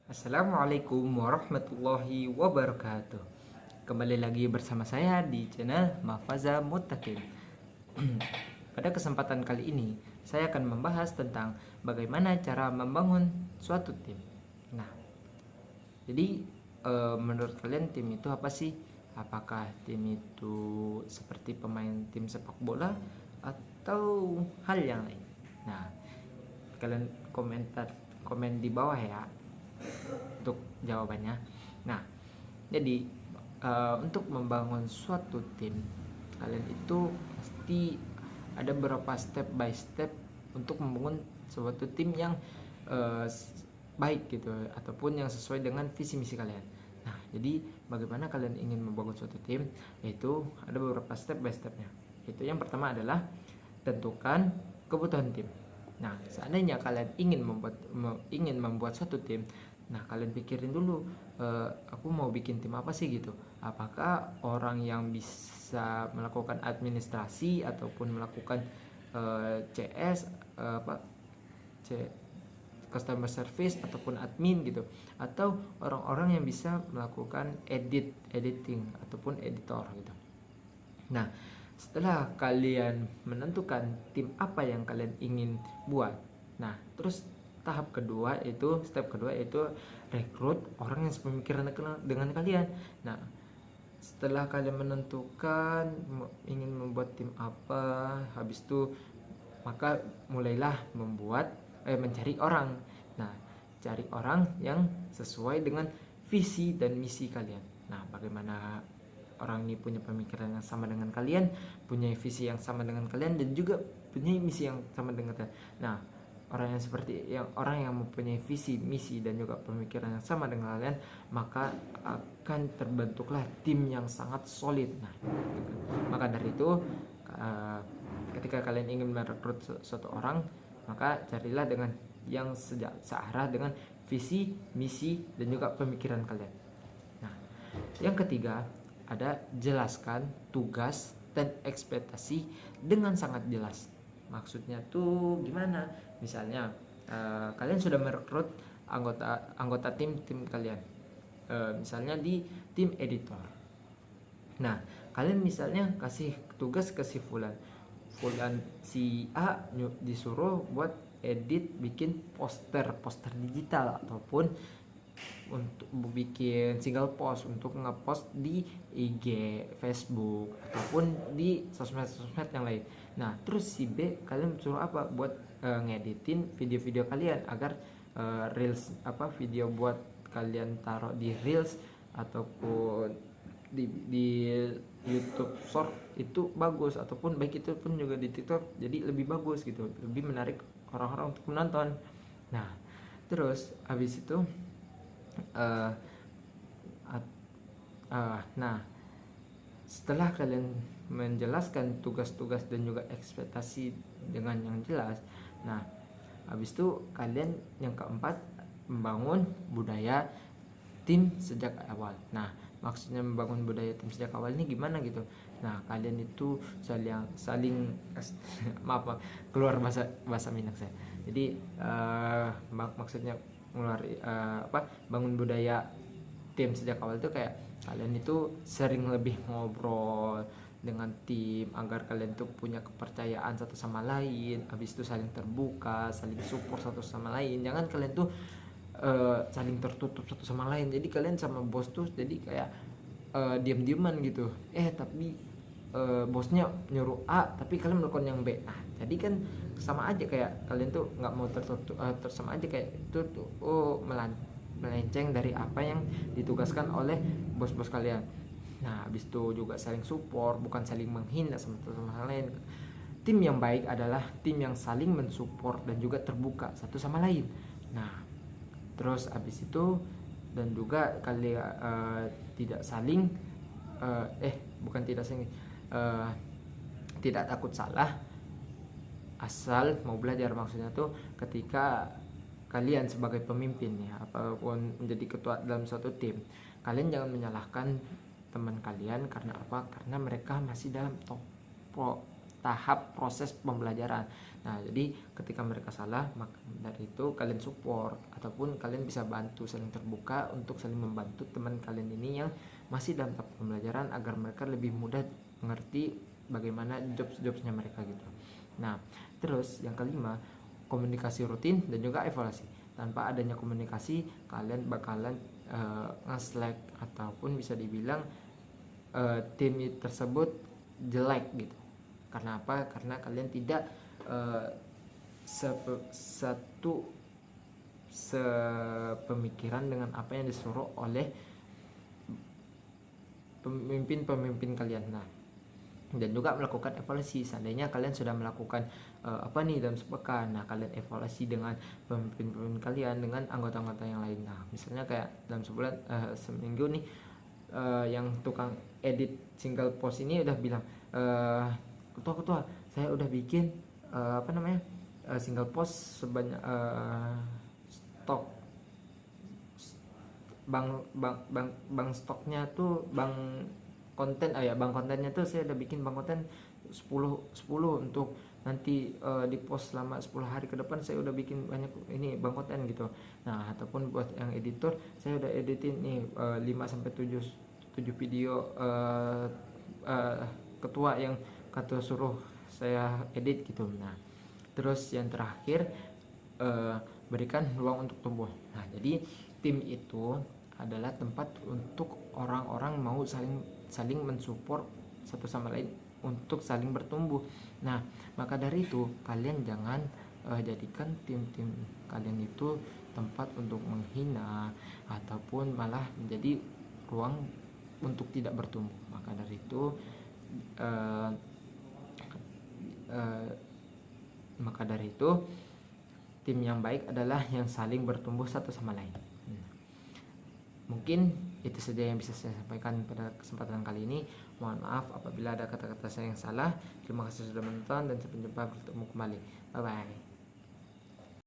Assalamualaikum warahmatullahi wabarakatuh. Kembali lagi bersama saya di channel Mafaza Muttaqin. Pada kesempatan kali ini, saya akan membahas tentang bagaimana cara membangun suatu tim. Nah, jadi menurut kalian tim itu apa sih? Apakah tim itu seperti pemain tim sepak bola atau hal yang lain? Nah, kalian komen di bawah ya untuk jawabannya. Nah, jadi untuk membangun suatu tim, kalian itu pasti ada beberapa step by step untuk membangun suatu tim yang uh, baik gitu ataupun yang sesuai dengan visi misi kalian. Nah, jadi bagaimana kalian ingin membangun suatu tim? Yaitu ada beberapa step by stepnya. Itu yang pertama adalah tentukan kebutuhan tim. Nah, seandainya kalian ingin membuat suatu tim, nah kalian pikirin dulu, aku mau bikin tim apa sih gitu. Apakah orang yang bisa melakukan administrasi ataupun melakukan CS, apa C, customer service ataupun admin gitu, atau orang-orang yang bisa melakukan editing ataupun editor gitu. Nah, setelah kalian menentukan tim apa yang kalian ingin buat, nah terus step kedua yaitu rekrut orang yang sepemikiran dengan kalian. Nah, setelah kalian menentukan ingin membuat tim apa, habis itu maka mulailah mencari orang. Nah, cari orang yang sesuai dengan visi dan misi kalian. Nah, bagaimana orang ini punya pemikiran yang sama dengan kalian, punya visi yang sama dengan kalian, dan juga punya misi yang sama dengan kalian. Nah, orang yang mempunyai visi, misi, dan juga pemikiran yang sama dengan kalian, maka akan terbentuklah tim yang sangat solid. Nah, maka dari itu ketika kalian ingin merekrut suatu orang, maka carilah dengan yang searah dengan visi, misi, dan juga pemikiran kalian. Nah, yang ketiga ada jelaskan tugas dan ekspektasi dengan sangat jelas. Maksudnya tuh gimana? Misalnya kalian sudah merekrut anggota tim kalian, misalnya di tim editor. Nah, kalian misalnya kasih tugas ke si Fulan si A disuruh buat bikin poster digital ataupun untuk bikin single post untuk ngepost di IG, Facebook ataupun di sosmed yang lain. Nah, terus si B kalian suruh apa? Buat ngeditin video-video kalian agar reels video buat kalian taruh di reels ataupun di YouTube Short itu bagus, ataupun baik itu pun juga di TikTok, jadi lebih bagus gitu, lebih menarik orang-orang untuk menonton. Nah, terus habis itu nah, setelah kalian menjelaskan tugas-tugas dan juga ekspektasi dengan yang jelas, nah habis itu kalian yang keempat membangun budaya tim sejak awal. Nah, maksudnya membangun budaya tim sejak awal ini gimana gitu? Nah, kalian itu saling maaf keluar bahasa Minang saya. Jadi maksudnya bangun budaya tim sejak awal itu kayak kalian itu sering lebih ngobrol dengan tim agar kalian tuh punya kepercayaan satu sama lain, habis itu saling terbuka, saling support satu sama lain. Jangan kalian tuh saling tertutup satu sama lain. Jadi kalian sama bos tuh jadi kayak diam-diaman gitu. Tapi bosnya nyuruh A tapi kalian melakukan yang B. Nah, jadi kan sama aja kayak kalian tuh nggak mau tertutup, sama aja kayak itu tuh melenceng dari apa yang ditugaskan oleh bos-bos kalian. Nah, habis itu juga saling support, bukan saling menghina satu sama lain. Tim yang baik adalah tim yang saling mensupport dan juga terbuka satu sama lain. Nah, terus habis itu dan juga kalian tidak saling bukan tidak saling tidak takut salah asal mau belajar. Maksudnya tuh ketika kalian sebagai pemimpin ya, apapun menjadi ketua dalam suatu tim, kalian jangan menyalahkan teman kalian. Karena apa? Karena mereka masih dalam tahap proses pembelajaran. Nah, jadi ketika mereka salah, maka dari itu kalian support ataupun kalian bisa bantu, saling terbuka untuk saling membantu teman kalian ini yang masih dalam tahap pembelajaran agar mereka lebih mudah mengerti bagaimana jobs-jobsnya mereka gitu. Nah, terus yang kelima, komunikasi rutin dan juga evaluasi. Tanpa adanya komunikasi, kalian bakalan nge-slack ataupun bisa dibilang tim tersebut jelek gitu. Karena apa? Karena kalian tidak sepemikiran dengan apa yang disuruh oleh pemimpin kalian. Nah, dan juga melakukan evaluasi. Seandainya kalian sudah melakukan apa nih dalam sepekan, nah kalian evaluasi dengan pemimpin kalian, dengan anggota-anggota yang lain. Nah, misalnya kayak dalam sebulan, seminggu nih, yang tukang edit single post ini udah bilang, ketua, saya udah bikin single post sebanyak stok bang stoknya tuh bang kontennya tuh saya udah bikin bang konten 10 untuk nanti di post selama 10 hari ke depan. Saya udah bikin banyak ini bang konten gitu. Nah, ataupun buat yang editor, saya udah editin nih 5 sampai 7 video ketua yang ketua suruh saya edit gitu. Nah, terus yang terakhir, berikan ruang untuk tumbuh. Nah, jadi tim itu adalah tempat untuk orang-orang mau saling mensupport satu sama lain untuk saling bertumbuh. Nah, maka dari itu kalian jangan jadikan tim-tim kalian itu tempat untuk menghina ataupun malah menjadi ruang untuk tidak bertumbuh. Maka dari itu tim yang baik adalah yang saling bertumbuh satu sama lain. Mungkin itu saja yang bisa saya sampaikan pada kesempatan kali ini. Mohon maaf apabila ada kata-kata saya yang salah. Terima kasih sudah menonton dan sampai jumpa, bertemu kembali. Bye bye.